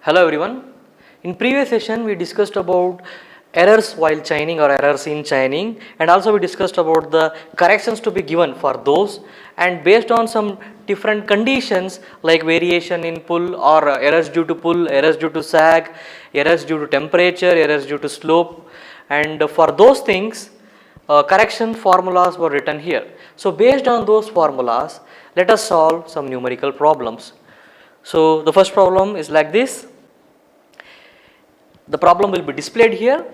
Hello everyone. In previous session we discussed about errors while chaining or errors in chaining, and also we discussed about the corrections to be given for those, and based on some different conditions like variation in pull or errors due to pull, errors due to sag, errors due to temperature, errors due to slope, and for those things correction formulas were written here. So based on those formulas, let us solve some numerical problems. So the first problem is like this. The problem will be displayed here.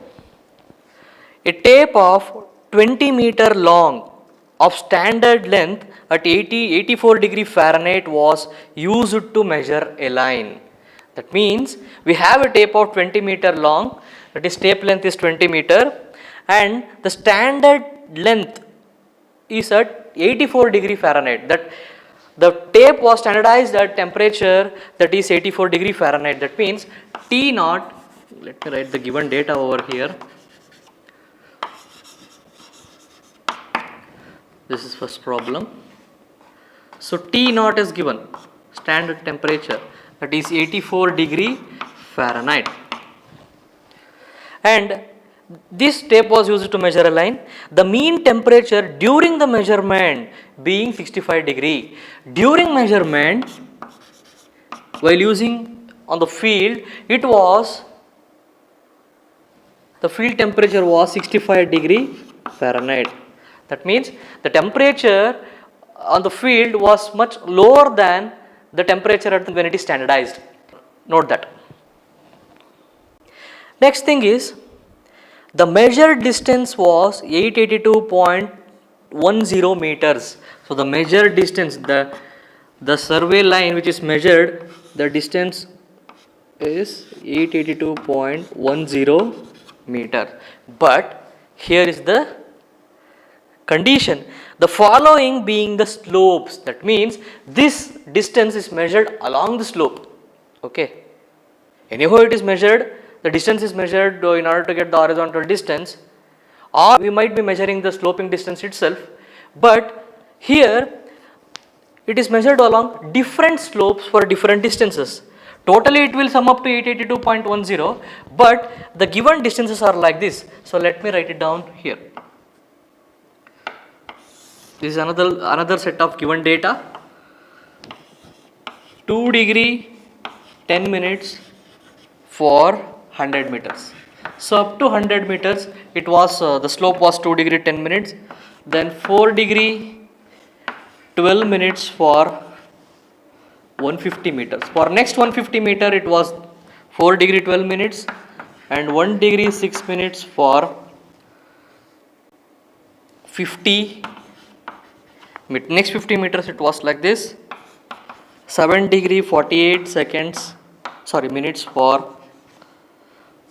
A tape of 20-meter long of standard length at 84 degree Fahrenheit was used to measure a line. That means we have a tape of 20-meter long, that is tape length is 20 meter, and the standard length is at 84 degree Fahrenheit. That the tape was standardized at temperature that is 84 degree Fahrenheit. That means T naught, let me write the given data over here. This is first problem. So T naught is given, standard temperature, that is 84 degree Fahrenheit. And this tape was used to measure a line. The mean temperature during the measurement being 65 degree. During measurement, while using on the field, the field temperature was 65 degree Fahrenheit. That means the temperature on the field was much lower than the temperature when it is standardized. Note that. Next thing is, the measured distance was 882.10 meters. So the measured distance, the survey line which is measured, the distance is 882.10 meter. But here is the condition, the following being the slopes. That means this distance is measured along the slope. Okay. Anyhow it is measured, the distance is measured in order to get the horizontal distance, or we might be measuring the sloping distance itself, but here it is measured along different slopes for different distances. Totally it will sum up to 882.10, but the given distances are like this. So let me write it down here. This is another set of given data. 2 degree 10 minutes for 100 meters. So up to 100 meters it was the slope was 2 degree 10 minutes, then 4 degree 12 minutes for 150 meters. For next 150 meter it was 4 degree 12 minutes and 1 degree 6 minutes for 50. Next 50 meters it was like this, 7 degree 48 seconds, minutes for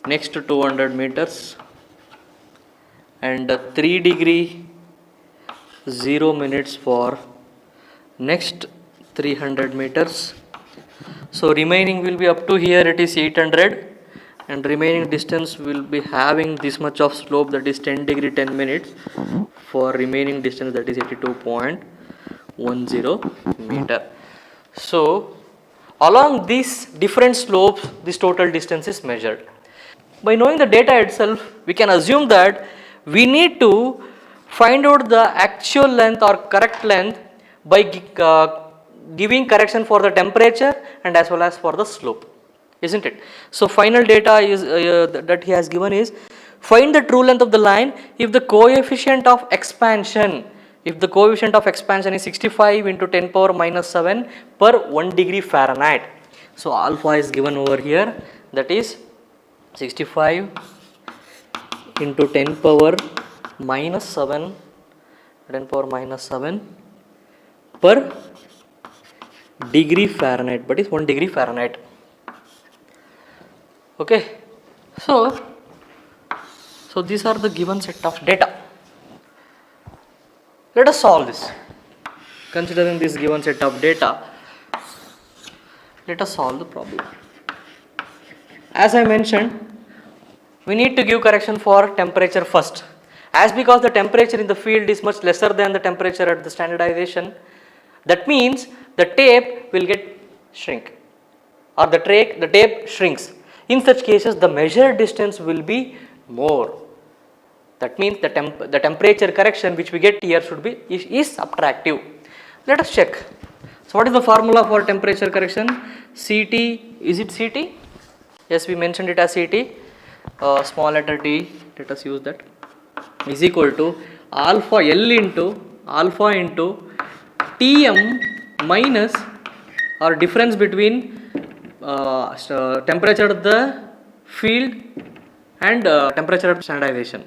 next 200 meters, and 3 degree 0 minutes for next 300 meters. So remaining will be up to here it is 800, and remaining distance will be having this much of slope, that is 10 degree 10 minutes for remaining distance, that is 82.10 meter. So along these different slopes this total distance is measured. By knowing the data itself, we can assume that we need to find out the actual length or correct length by giving correction for the temperature and as well as for the slope, isn't it? So final data is that he has given is, find the true length of the line if the coefficient of expansion is 65 into 10 power minus 7 per 1 degree Fahrenheit. So alpha is given over here, that is 65 into 10 power minus 7 per degree Fahrenheit, but is 1 degree Fahrenheit. Okay. So these are the given set of data. Let us solve this. Considering this given set of data, let us solve the problem. As I mentioned, we need to give correction for temperature first. As because the temperature in the field is much lesser than the temperature at the standardization, that means the tape will get shrink, or the tape shrinks. In such cases, the measured distance will be more. That means the temperature correction which we get here should be is subtractive. Let us check. So what is the formula for temperature correction? Ct, is it Ct? Yes, we mentioned it as Ct. Small letter t, let us use that, is equal to alpha L into Tm minus, or difference between temperature of the field and temperature of standardization.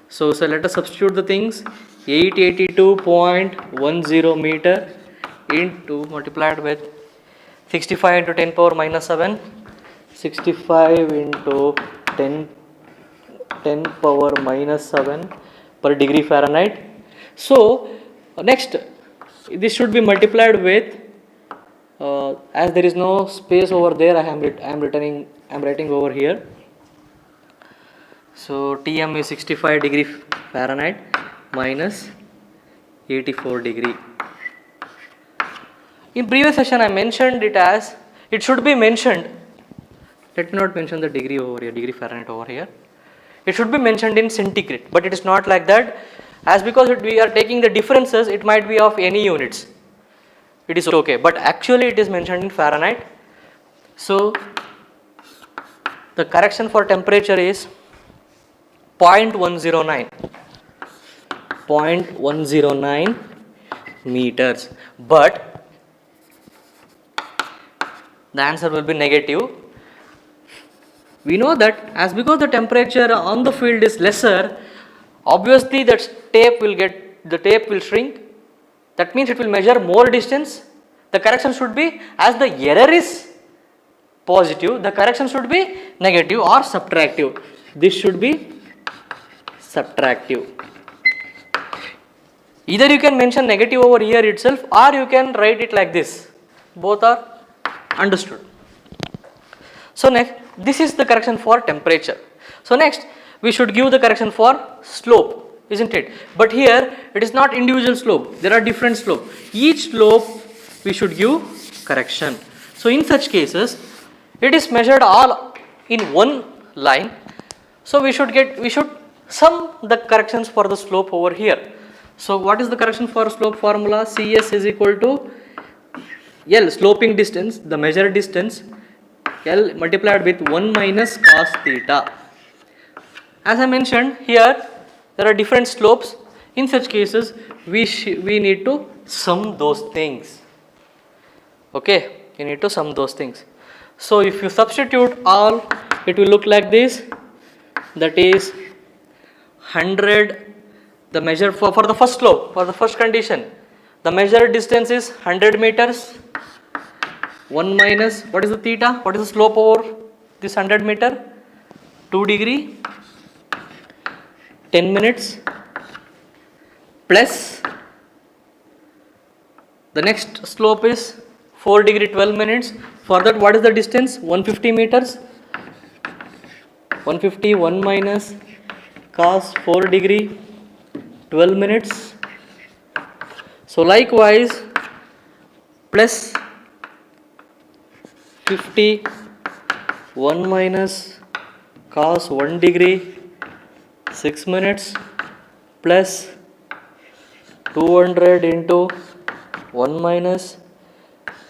So let us substitute the things. 882.10 meter into multiplied with 65 into 10 power minus 7, 65 into 10 power minus 7 per degree Fahrenheit. So next, this should be multiplied with, as there is no space over there, I am writing over here. So Tm is 65 degree Fahrenheit minus 84 degree. In previous session I mentioned it as, it should be mentioned, let me not mention the degree over here, degree Fahrenheit over here. It should be mentioned in centigrade, but it is not like that, as because we are taking the differences, it might be of any units. It is okay, but actually it is mentioned in Fahrenheit. So the correction for temperature is 0.109 meters, but the answer will be negative. We know that as because the temperature on the field is lesser, obviously that tape will shrink. That means it will measure more distance. The correction should be, as the error is positive, the correction should be negative or subtractive. This should be subtractive. Either you can mention negative over here itself, or you can write it like this. Both are understood. So next, this is the correction for temperature. So next, we should give the correction for slope, isn't it? But here it is not individual slope, there are different slope. Each slope we should give correction. So in such cases, it is measured all in one line. So we should sum the corrections for the slope over here. So what is the correction for slope formula? Cs is equal to L, sloping distance, the measured distance, L multiplied with 1 minus cos theta. As I mentioned here, there are different slopes. In such cases, we need to sum those things. Okay, you need to sum those things. So if you substitute all, it will look like this. That is 100, the measure for the first slope, for the first condition, the measured distance is 100 meters. 1 minus, what is the theta? What is the slope over this 100 meter? 2 degree, 10 minutes, plus the next slope is 4 degree, 12 minutes. For that, what is the distance? 150 meters. 150, 1 minus cos 4 degree, 12 minutes. So likewise, plus 50, 1 minus cos 1 degree, 6 minutes, plus 200 into 1 minus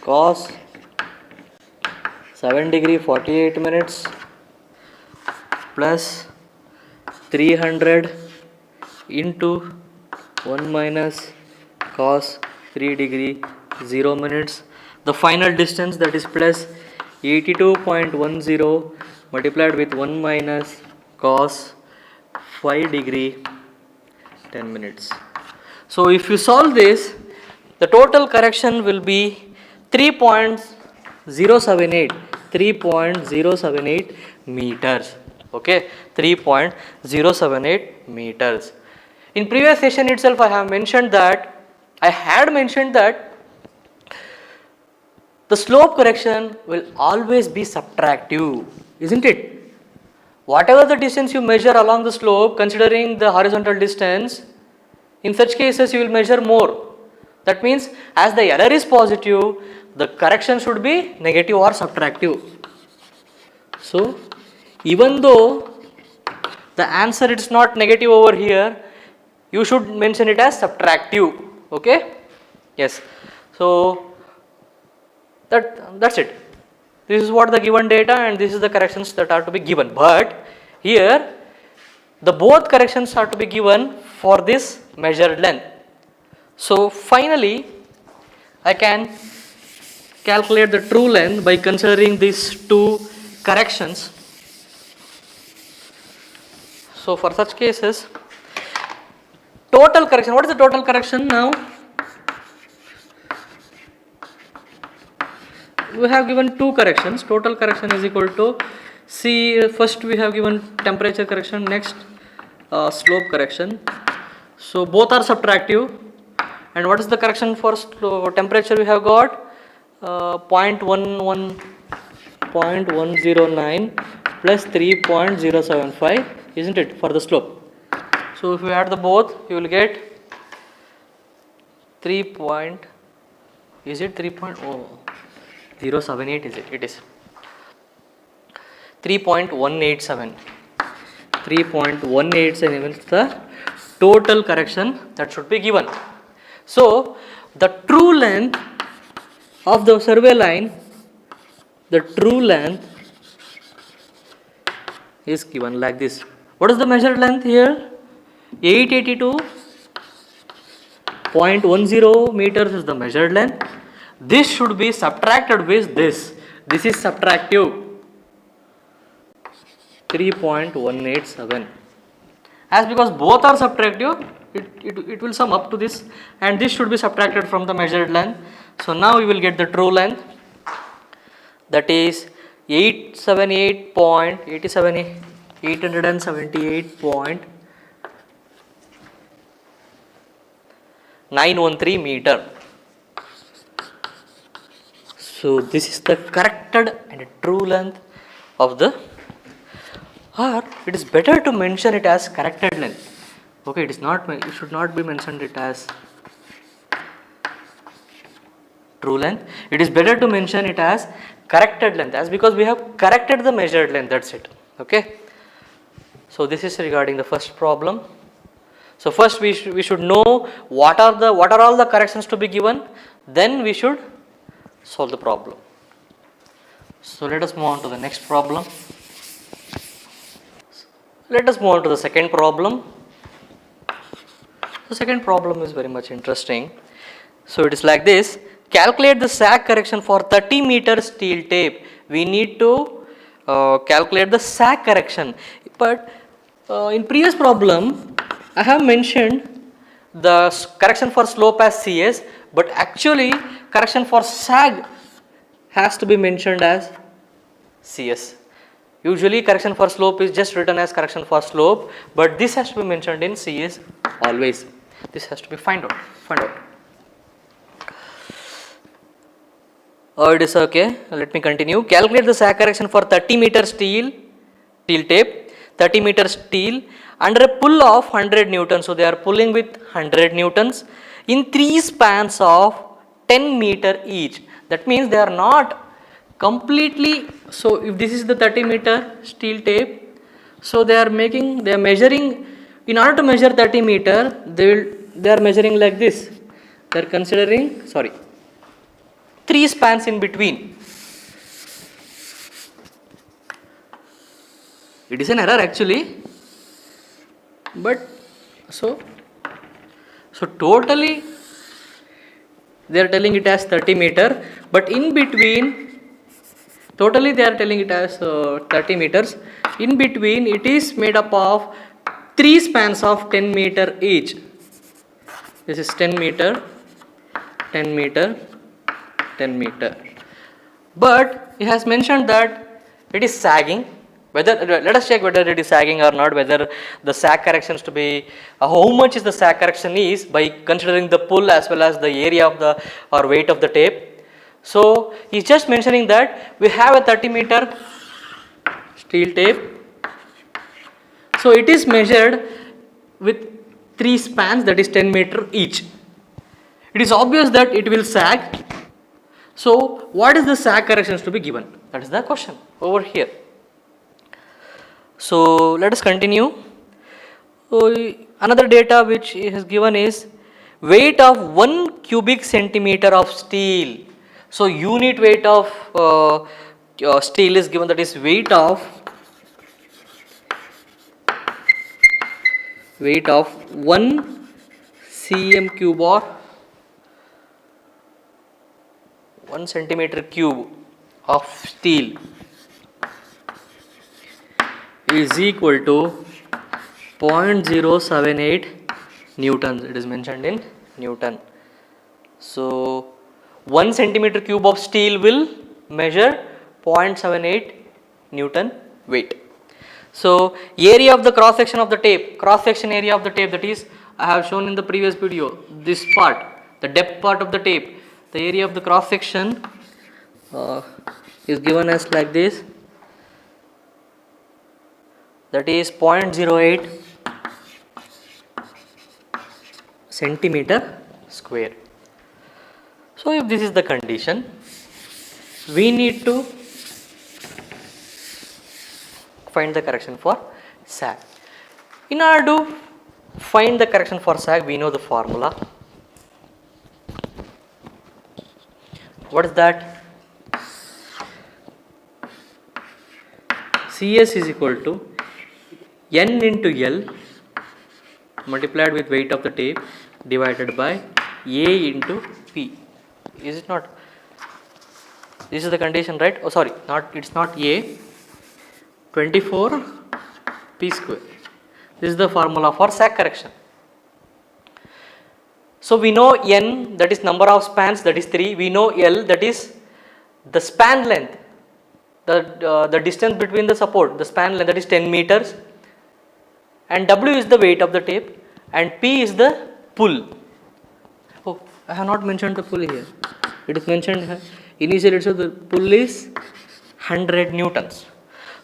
cos 7 degree, 48 minutes, plus 300 into 1 minus cos 3 degree, 0 minutes. The final distance, that is plus 82.10 multiplied with 1 minus cos 5 degree, 10 minutes. So if you solve this, the total correction will be 3.078 meters. Okay, 3.078 meters. In previous session itself, I had mentioned that the slope correction will always be subtractive, isn't it? Whatever the distance you measure along the slope, considering the horizontal distance, in such cases you will measure more. That means as the error is positive, the correction should be negative or subtractive. So even though the answer is not negative over here, you should mention it as subtractive. Okay? Yes. So that's it. This is what the given data and this is the corrections that are to be given. But here the both corrections are to be given for this measured length. So finally I can calculate the true length by considering these two corrections. So for such cases, total correction, what is the total correction now? We have given two corrections. Total correction is equal to, see, first we have given temperature correction, next slope correction. So both are subtractive. And what is the correction for temperature we have got? 0.109 plus 3.075, isn't it, for the slope? So if you add the both, you will get 3.078 is it? It is 3.187. 3.187 is the total correction that should be given. So the true length of the survey line, the true length is given like this. What is the measured length here? 882.10 meters is the measured length. This should be subtracted with this. This is subtractive. 3.187. As because both are subtractive, it will sum up to this, and this should be subtracted from the measured length. So now we will get the true length, that is 878.913 meter. So this is the corrected and true length of the, or it is better to mention it as corrected length. Okay, it is not, it should not be mentioned it as true length. It is better to mention it as corrected length, as because we have corrected the measured length, that's it. Okay. So this is regarding the first problem. So first we should know what are all the corrections to be given, then we should solve the problem. So let us move on to the next problem. Let us move on to the second problem. The second problem is very much interesting. So it is like this: calculate the sag correction for 30 meter steel tape. We need to calculate the sag correction, but in previous problem I have mentioned the correction for slope as CS, but actually correction for sag has to be mentioned as CS. Usually correction for slope is just written as correction for slope, but this has to be mentioned in CS always. This has to be find out. Oh, it is okay. Let me continue. Calculate the sag correction for 30 meter steel tape, 30 meter steel under a pull of 100 newtons. So they are pulling with 100 newtons in 3 spans of 10 meter each. That means they are not completely, so if this is the 30 meter steel tape, so they are measuring, in order to measure 30 meter, they are measuring like this. They are considering 3 spans in between. It is an error actually, but so totally they are telling it as 30 meter, but in between totally they are telling it as 30 meters. In between it is made up of 3 spans of 10 meter each. This is 10 meter, 10 meter, 10 meter. But it has mentioned that it is sagging. Let us check whether it is sagging or not, whether the sag corrections to be, how much is the sag correction is by considering the pull as well as the area of the or weight of the tape. So he is just mentioning that we have a 30 meter steel tape. So it is measured with 3 spans, that is 10 meter each. It is obvious that it will sag. So what is the sag corrections to be given? That is the question over here. So let us continue. So another data which is given is weight of 1 cubic centimeter of steel. So unit weight of steel is given, that is weight of 1 cm cube or 1 centimeter cube of steel is equal to 0.078 newtons. It is mentioned in Newton. So 1 centimeter cube of steel will measure 0.78 Newton weight. So area of the cross section of the tape, cross section area of the tape, that is I have shown in the previous video, this part, the depth part of the tape, the area of the cross section is given as like this, that is 0.08 centimeter square. So if this is the condition, we need to find the correction for sag. In order to find the correction for sag, we know the formula. What is that? CS is equal to N into L multiplied with weight of the tape divided by A into P. Is it not? This is the condition, right? Oh sorry, it's not A, 24 P square. This is the formula for sag correction. So we know N, that is number of spans, that is 3. We know L, that is the span length, the distance between the support, the span length, that is 10 meters, and W is the weight of the tape and P is the pull. Oh, I have not mentioned the pull here. It is mentioned here. Initially the pull is 100 newtons.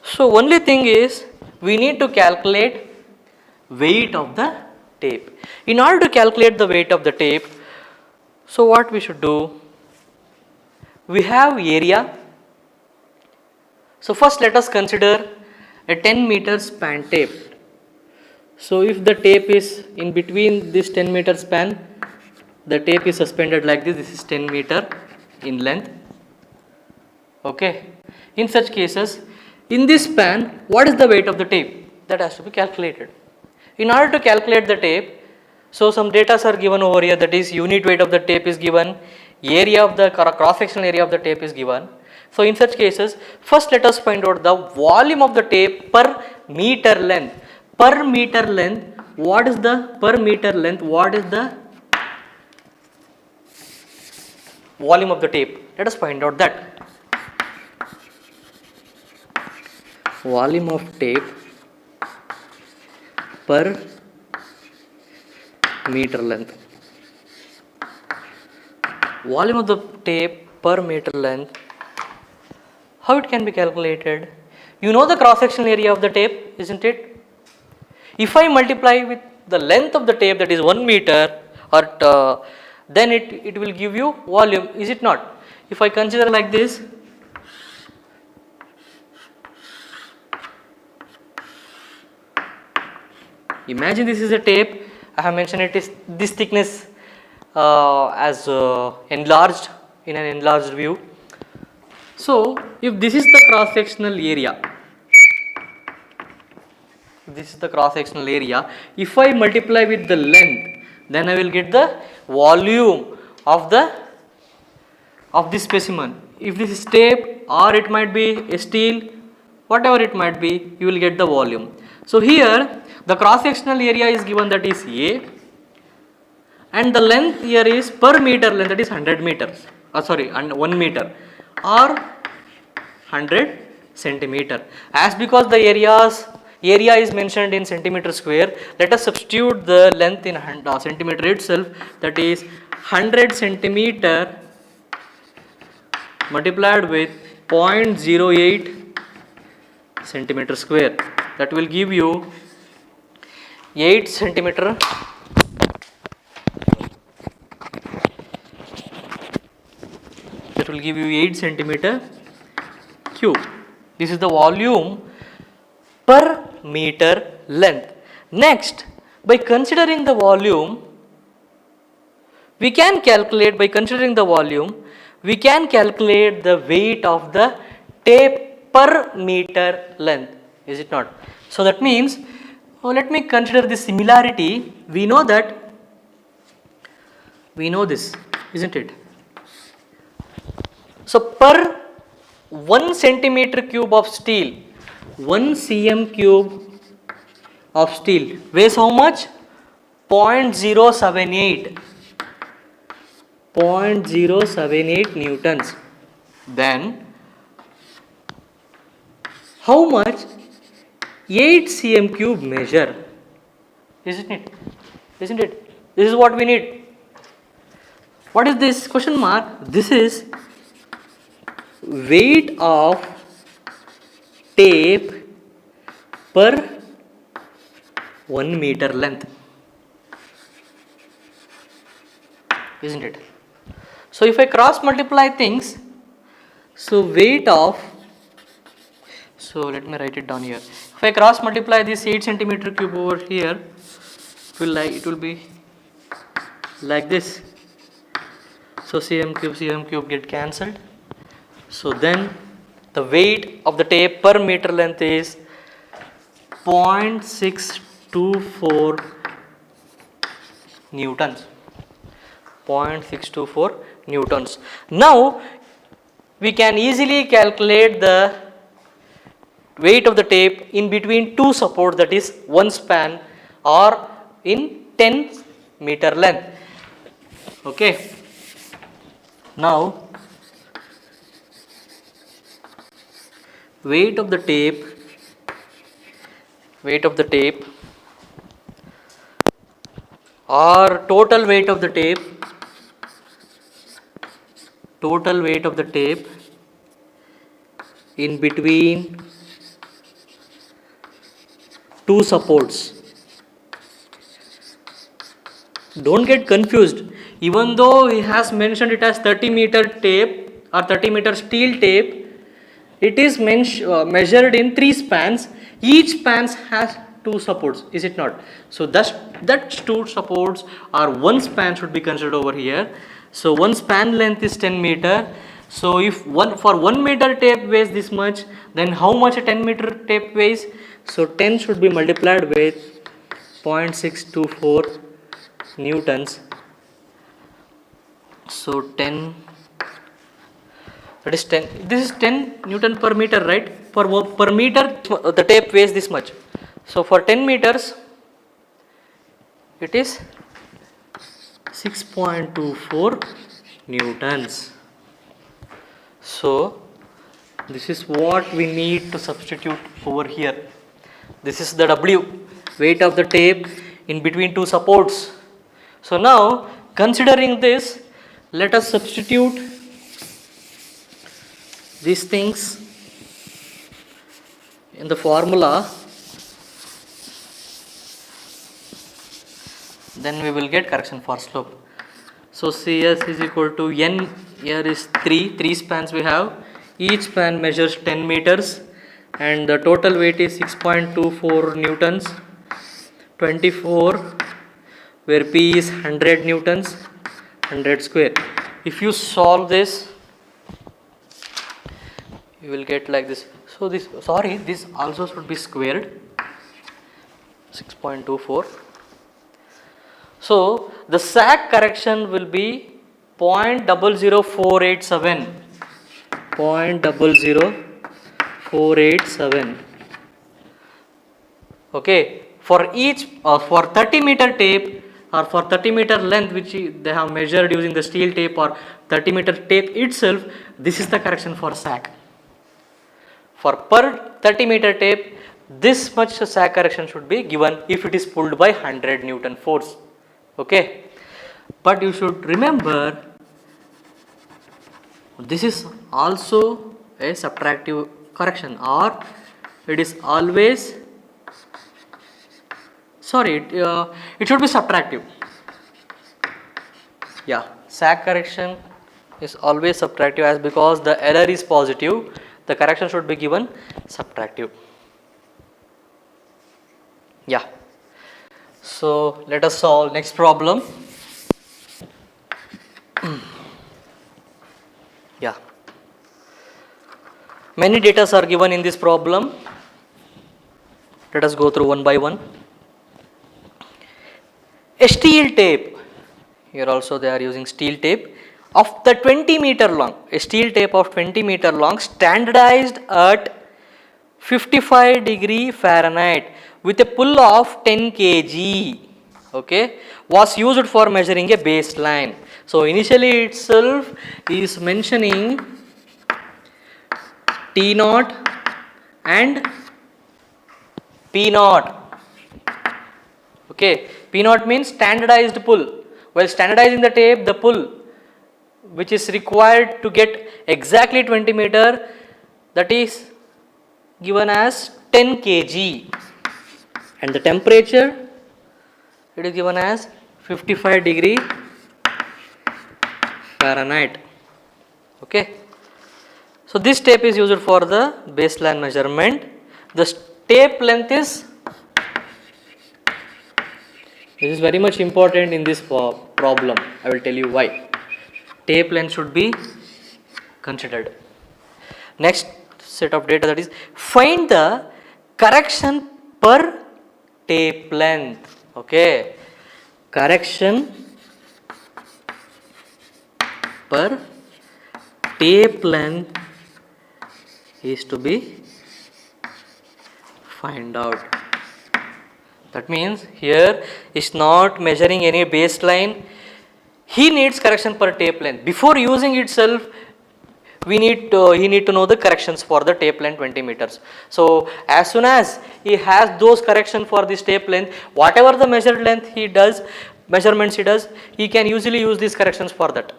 So only thing is we need to calculate weight of the tape. In order to calculate the weight of the tape, so what we should do? We have area. So first let us consider a 10 meter span tape. So if the tape is in between this 10 meter span, the tape is suspended like this. This is 10 meter in length. Okay. In such cases, in this span, what is the weight of the tape? That has to be calculated. In order to calculate the tape, so some data are given over here, that is unit weight of the tape is given, area of the cross sectional area of the tape is given. So in such cases, first let us find out the volume of the tape per meter length. Per meter length, what is the per meter length? What is the volume of the tape? Let us find out that. Volume of tape per meter length. Volume of the tape per meter length. How it can be calculated? You know the cross sectional area of the tape, isn't it? If I multiply with the length of the tape, that is 1 meter, or then it will give you volume, is it not? If I consider like this, imagine this is a tape. I have mentioned it is this thickness as enlarged in an enlarged view. So if this is the cross sectional area, if I multiply with the length, then I will get the volume of this specimen. If this is tape or it might be a steel, whatever it might be, you will get the volume. So here the cross sectional area is given, that is A, and the length here is per meter length, that is 100 meters, 1 meter or 100 centimeter. As because the area is mentioned in centimeter square, let us substitute the length in centimeter itself, that is 100 centimeter multiplied with 0.08 centimeter square. That will give you 8 centimeter will give you 8 centimeter cube. This is the volume per meter length. Next, by considering the volume, we can calculate the weight of the tape per meter length, is it not? So that means, let me consider the similarity. We know this, isn't it? So per 1 centimeter cube of steel, 1 cm cube of steel weighs how much? 0.078 newtons. Then how much 8 cm cube measure? Isn't it? This is what we need. What is this question mark? This is weight of tape per 1 meter length, isn't it? So if I cross multiply things, so weight of, so let me write it down here. If I cross multiply this 8 centimeter cube over here, it will be like this. So cm cube get cancelled. So then the weight of the tape per meter length is 0.624 newtons. 0.624 newtons. Now we can easily calculate the weight of the tape in between two supports, that is one span or in 10 meter length. Okay. Now weight of the tape or total weight of the tape in between two supports. Don't get confused. Even though he has mentioned it as 30 meter tape or 30 meter steel tape, it is measured in 3 spans. Each span has 2 supports, is it not? So that 2 supports or 1 span should be considered over here. So one span length is 10 meter. So if for 1 meter tape weighs this much, then how much a 10 meter tape weighs? So 10 should be multiplied with 0.624 newtons. So 10, that is 10, this is 10 newton per meter, right? Per meter the tape weighs this much. So for 10 meters it is 6.24 newtons. So this is what we need to substitute over here. This is the W, weight of the tape in between two supports. So now considering this, let us substitute these things in the formula. Then we will get correction for slope. So CS is equal to N, here is 3 spans we have. Each span measures 10 meters and the total weight is 6.24 newtons. 24 where P is 100 newtons, 100 square. If you solve this, you will get like this. So this also should be squared, 6.24. So the sag correction will be 0.00487. 0.00487. Okay, for each for 30 meter tape or for 30 meter length which they have measured using the steel tape or 30 meter tape itself, this is the correction for sag. For per 30 meter tape, this much sag correction should be given if it is pulled by 100 Newton force. Okay, but you should remember this is also a subtractive correction, or it is always, sorry, it should be subtractive. Yeah, sag correction is always subtractive, as because the error is positive, the correction should be given subtractive. Yeah. So let us solve next problem. Yeah. Many data are given in this problem. Let us go through one by one. A steel tape. Here also they are using steel tape of the 20-meter long. A steel tape of 20-meter long, standardized at 55 °F with a pull of 10 kg. Okay, was used for measuring a baseline. So initially itself is mentioning T naught and P naught. Okay, P naught means standardized pull. While standardizing the tape, the pull which is required to get exactly 20 meter, that is given as 10 kg, and the temperature, it is given as 55 °F. Okay. So this tape is used for the baseline measurement. The tape length is, this is very much important in this problem. I will tell you why. Tape length should be considered. Next set of data, that is find the correction per tape length. Okay, correction per tape length is to be find out. That means here is not measuring any baseline. He needs correction per tape length. Before using itself, he need to know the corrections for the tape length 20 meters. So as soon as he has those correction for this tape length, whatever the measured length he does, measurements he does, he can usually use these corrections for that,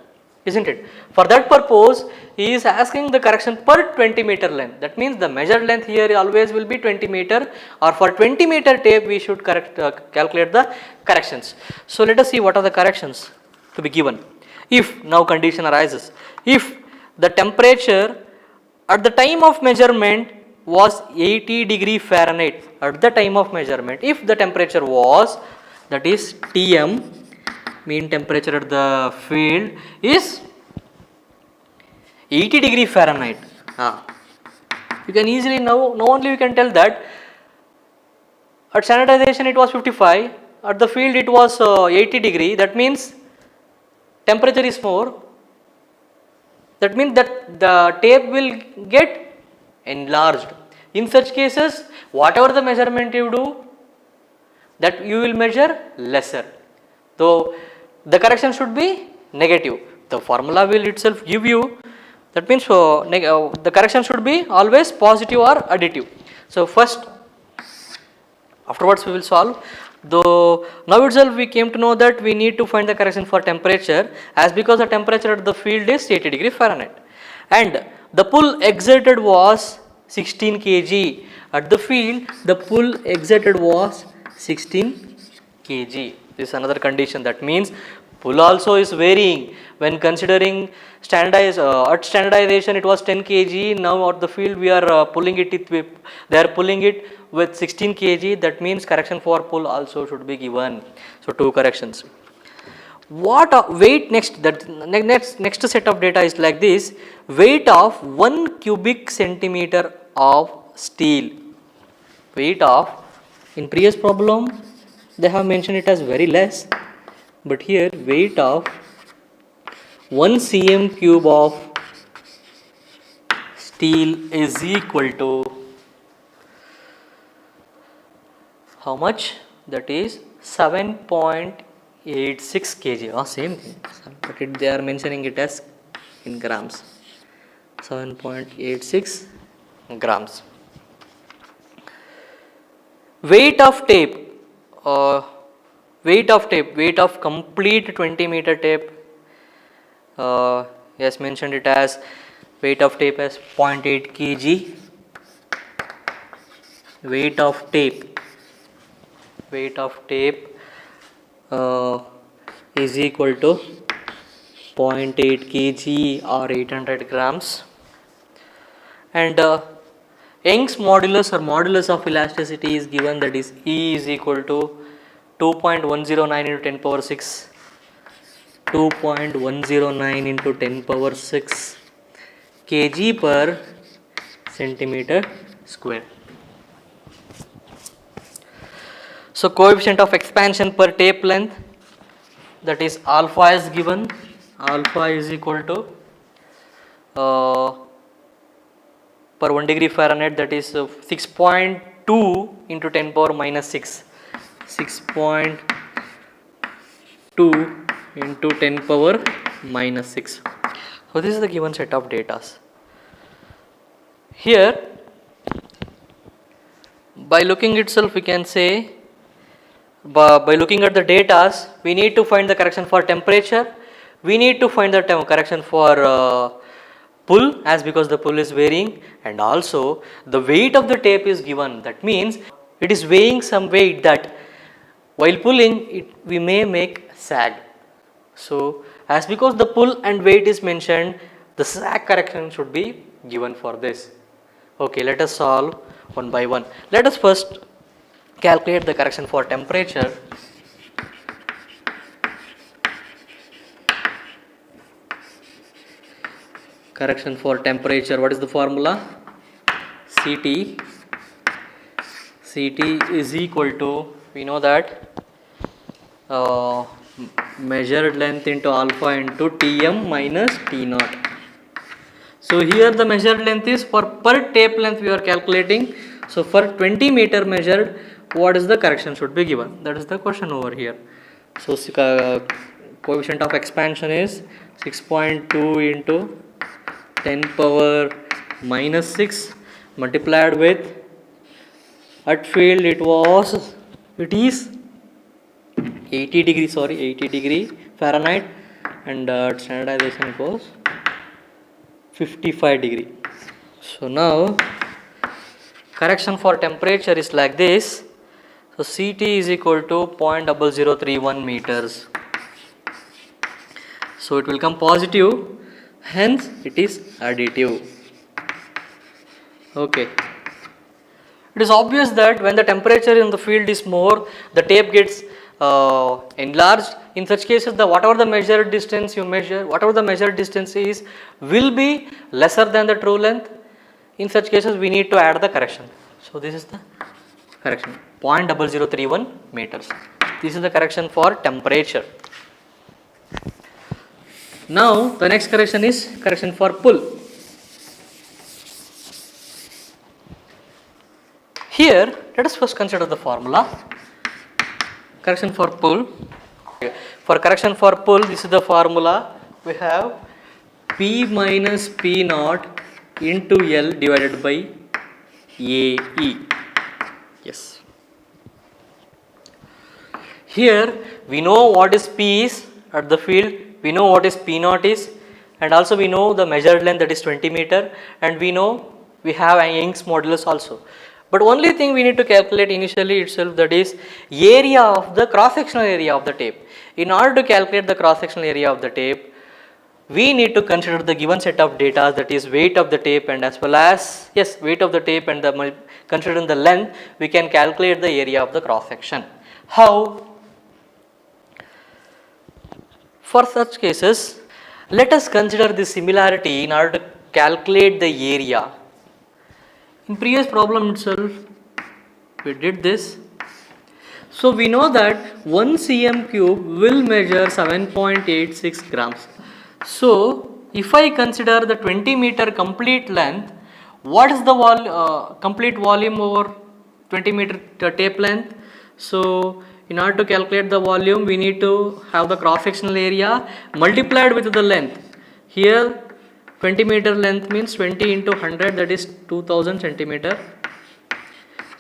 isn't it? For that purpose, he is asking the correction per 20 meter length. That means the measured length here always will be 20 meter, or for 20 meter tape we should calculate the corrections. So let us see what are the corrections to be given. If now condition arises, if the temperature at the time of measurement was 80 °F, at the time of measurement, if the temperature was, that is Tm, mean temperature at the field, is 80 °F. You can easily now only you can tell that at standardization it was 55, at the field it was 80 degree. That means temperature is more. That means that the tape will get enlarged. In such cases, whatever the measurement you do, that you will measure lesser. So the correction should be negative. The formula will itself give you. That means the correction should be always positive or additive. So first, afterwards we will solve. Though now itself we came to know that we need to find the correction for temperature, as because the temperature at the field is 80 °F, and the pull exerted was 16 kg. At the field, the pull exerted was 16 kg. This is another condition. That means pull also is varying. When considering at standardization it was 10 kg. Now at the field we are pulling it with, they are pulling it with 16 kg. That means correction for pull also should be given. So two corrections. What weight next? That next set of data is like this: weight of 1 cubic centimeter of steel. Weight of, in previous problem they have mentioned it as very less, but here weight of 1 cm cube of steel is equal to how much? That is 7.86 kg. Same thing, but they are mentioning it as in grams. 7.86 grams. Weight of tape. Weight of complete 20 meter tape. Yes, mentioned it as weight of tape as 0.8 kg. Weight of tape is equal to 0.8 kg or 800 grams. And Young's modulus or modulus of elasticity is given, that is E is equal to 2.109 into 10 power 6, 2.109 into 10 power 6 kg per centimeter square. So coefficient of expansion per tape length, that is alpha is given, alpha is equal to per 1 degree Fahrenheit, that is 6.2 into 10 power minus 6, 6.2 into 10 power minus 6. So this is the given set of data. Here by looking itself we can say, by looking at the data, we need to find the correction for temperature, we need to find the correction for pull, as because the pull is varying, and also the weight of the tape is given. That means it is weighing some weight that while pulling we may make sag. So as because the pull and weight is mentioned, the sag correction should be given for this. Okay, let us solve one by one. Let us first calculate the correction for temperature. Correction for temperature, what is the formula? CT is equal to, we know that measured length into alpha into Tm minus T naught. So here the measured length is for per tape length we are calculating. So for 20 meter measured, what is the correction should be given? That is the question over here. So coefficient of expansion is 6.2 into 10 power minus 6 multiplied with, at field it is 80 degree Fahrenheit, and at standardization it was 55 degree. So now correction for temperature is like this. So CT is equal to 0.0031 meters. So it will come positive, hence it is additive. Okay. It is obvious that when the temperature in the field is more, the tape gets enlarged. In such cases, whatever the measured distance you measure, whatever the measured distance is, will be lesser than the true length. In such cases, we need to add the correction. So this is the correction, 0.0031 meters. This is the correction for temperature. Now the next correction is correction for pull. Here let us first consider the formula. Correction for pull. For correction for pull, this is the formula. We have P minus P naught into L divided by AE. Yes. Here we know what is P is at the field, we know what is P naught is, and also we know the measured length, that is 20 meter, and we know we have a Young's modulus also. But only thing we need to calculate initially itself, that is area of the cross sectional area of the tape. In order to calculate the cross sectional area of the tape, we need to consider the given set of data, that is weight of the tape and as well as, yes, weight of the tape, and considering the length, we can calculate the area of the cross section. How? For such cases, let us consider the similarity in order to calculate the area. In previous problem itself, we did this. So we know that 1 cm cube will measure 7.86 grams. So if I consider the 20 meter complete length, what is the complete volume over 20 meter tape length? So in order to calculate the volume, we need to have the cross sectional area multiplied with the length. Here 20 meter length means 20 into 100, that is 2000 centimeter.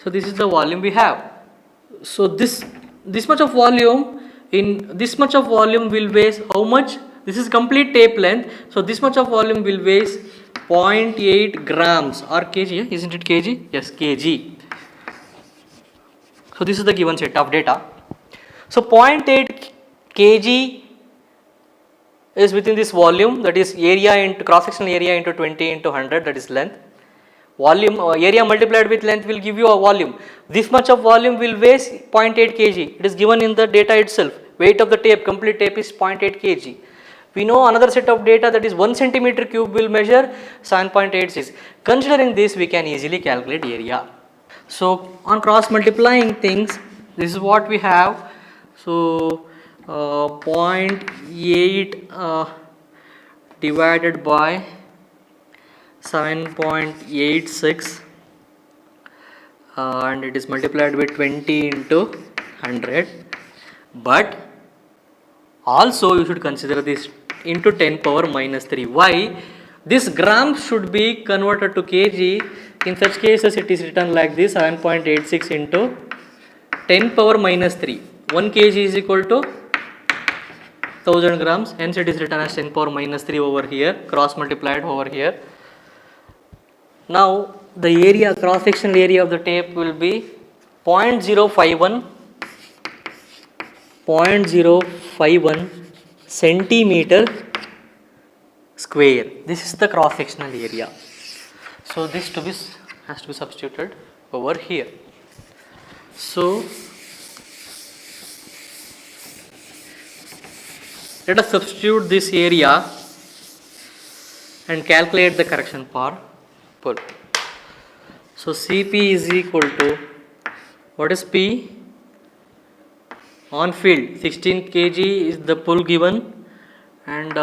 So this is the volume we have. So this much of volume, in this much of volume will weigh how much? This is complete tape length. So this much of volume will weigh 0.8 grams or kg, isn't it kg? Yes, kg. So this is the given set of data. So 0.8 kg is within this volume, that is area into cross sectional area into 20 into 100, that is length. Volume area multiplied with length will give you a volume. This much of volume will weigh 0.8 kg. It is given in the data itself. Weight of the tape, complete tape is 0.8 kg. We know another set of data, that is 1 centimeter cube will measure 7.86. Considering this, we can easily calculate area. So on cross multiplying things, this is what we have. So 0.8 divided by 7.86 and it is multiplied with 20 into 100, but also you should consider this into 10 power minus 3. Why? This grams should be converted to kg. In such cases it is written like this, 7.86 into 10 power minus 3. 1 kg is equal to 1000 grams, hence it is written as 10 power minus 3 over here, cross multiplied over here. Now the area, cross sectional area of the tape will be 0.051 centimeter square. This is the cross sectional area. So this has to be substituted over here. So let us substitute this area and calculate the correction for pull. So Cp is equal to, what is P? On field 16 kg is the pull given, and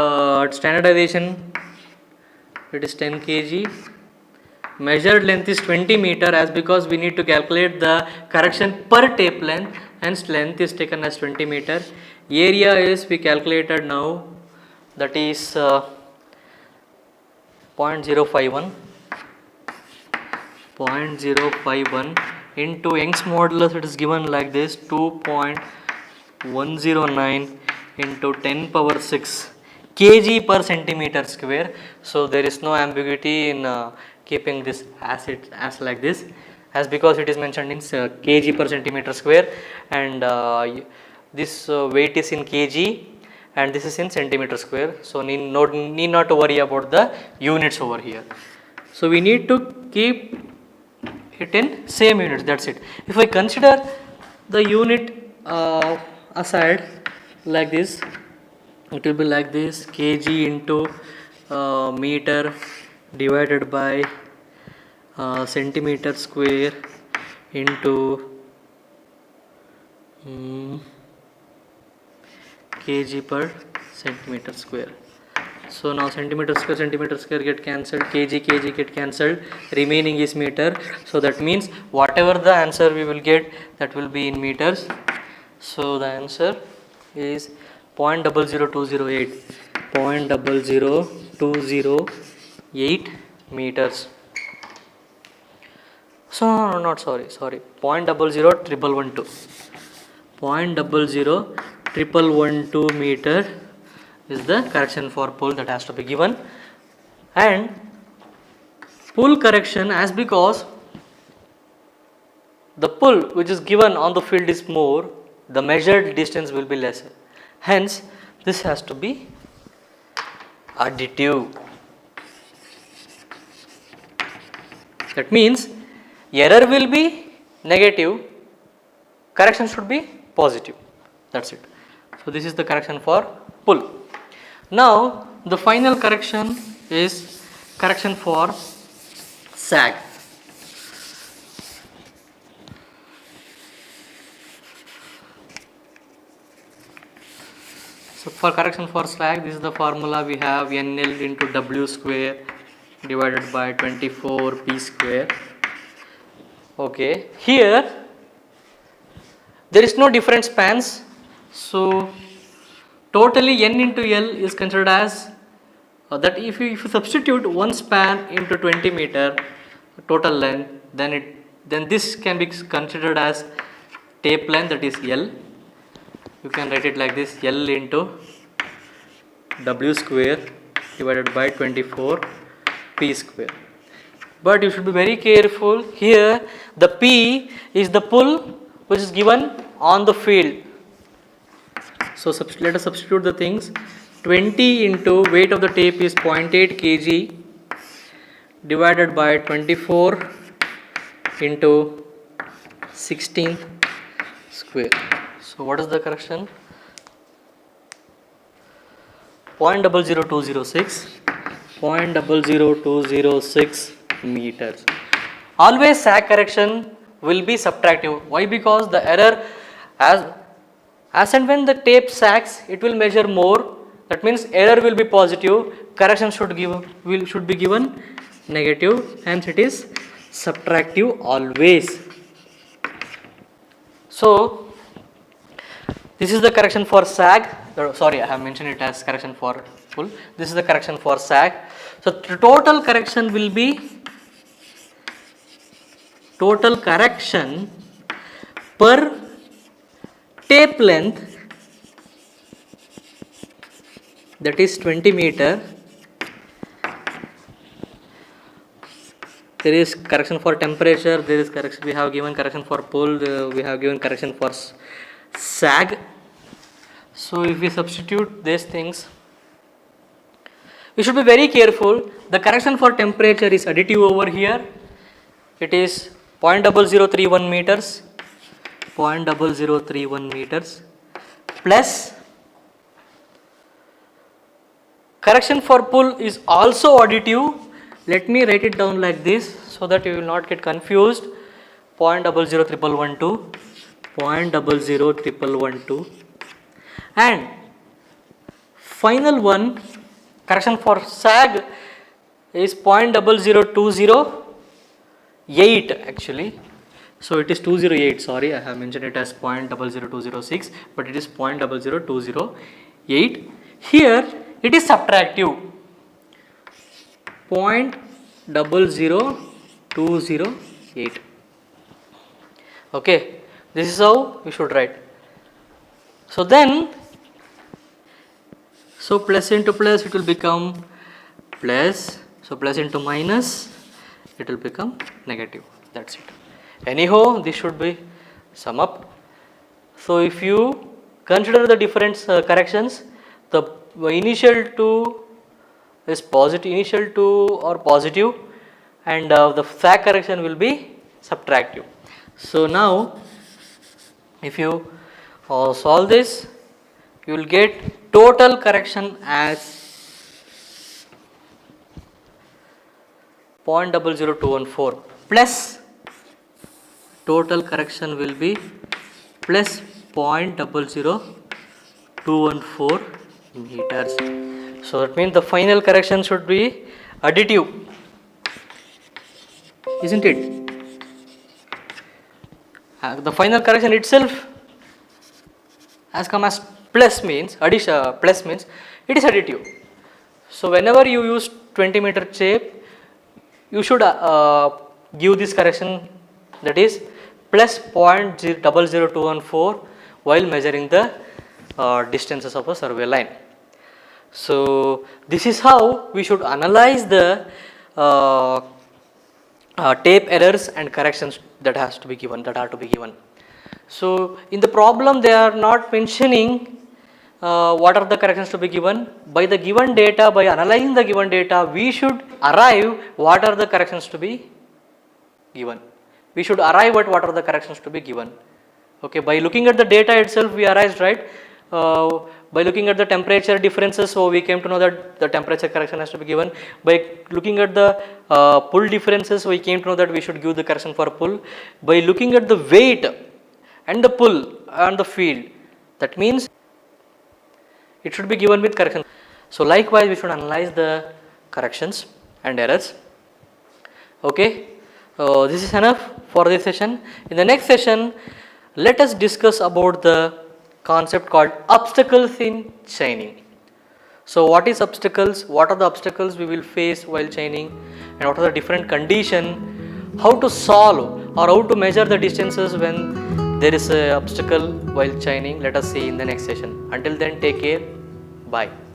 standardization it is 10 kg. Measured length is 20 meter, as because we need to calculate the correction per tape length, hence length is taken as 20 meter. Area is we calculated now, that is 0.051 into Young's modulus, it is given like this, 2.109 into 10 power 6 kg per centimeter square. So there is no ambiguity in keeping this as like this, as because it is mentioned in kg per centimeter square, and this weight is in kg and this is in centimeter square. So need not to worry about the units over here. So we need to keep it in same units, that's it. If I consider the unit aside like this, it will be like this, kg into meter divided by centimeter square into kg per centimeter square. So now centimeter square get cancelled, kg get cancelled, remaining is meter. So that means whatever the answer we will get, that will be in meters. So the answer is 0.00208 meters. So no, not sorry 0.00112 0.00112 meter is the correction for pull that has to be given. And pull correction, as because the pull which is given on the field is more, the measured distance will be lesser, hence this has to be additive. That means error will be negative, correction should be positive, that's it. So this is the correction for pull. Now the final correction is correction for sag. So for correction for sag, this is the formula we have, NL into W square divided by 24 P square. Okay, here there is no different spans, so totally N into L is considered as that if you substitute one span into 20 meter total length, then this can be considered as tape length, that is L. You can write it like this, L into W square divided by 24 P square. But you should be very careful here, the P is the pull which is given on the field. So let us substitute the things. 20 into weight of the tape is 0.8 kg divided by 24 into 16 square. So what is the correction? 0.00206 meters. Always sag correction will be subtractive. Why? Because the error as and when the tape sags, it will measure more. That means error will be positive. Correction should be given negative. Hence it is subtractive always. So this is the correction for sag. Sorry, I have mentioned it as correction for pull. This is the correction for sag. So the total correction will be total correction per tape length, that is 20 meter. There is correction for temperature, there is correction, we have given correction for pull, we have given correction for sag. So if we substitute these things, we should be very careful. The correction for temperature is additive over here. It is 0.0031 meters, 0.0031 meters plus correction for pull is also additive. Let me write it down like this so that you will not get confused. 0.00112, 0.00112, and final one, correction for sag is 0.00208 actually. So it is 208, sorry, I have mentioned it as 0.00206, but it is 0.00208. Here it is subtractive, 0.00208. Okay, this is how we should write. So then, so plus into plus it will become plus, so plus into minus it will become negative. That's it. Anyhow, this should be sum up. So if you consider the different corrections, the initial two is positive, initial two are positive, and the sag correction will be subtractive. So now if you solve this, you will get total correction as 0.00214 plus total correction will be plus 0.00214 meters. So that means the final correction should be additive, isn't it? The final correction itself has come as plus means addition, plus means it is additive. So whenever you use 20 meter tape, you should give this correction, that is plus 0.00214 while measuring the distances of a survey line. So this is how we should analyze the tape errors and corrections that are to be given. So in the problem they are not mentioning what are the corrections to be given. By the given data, by analyzing the given data, we should arrive what are the corrections to be given. We should arrive at what are the corrections to be given. Okay, by looking at the data itself we arrived, right? By looking at the temperature differences, so we came to know that the temperature correction has to be given. By looking at the pull differences, we came to know that we should give the correction for pull. By looking at the weight and the pull and the field, that means it should be given with correction. So likewise we should analyze the corrections and errors. Okay, this is enough for this session. In the next session, let us discuss about the concept called obstacles in chaining. So what is obstacles? What are the obstacles we will face while chaining, and what are the different conditions? How to solve or how to measure the distances when there is an obstacle while chaining? Let us see in the next session. Until then, take care. Bye.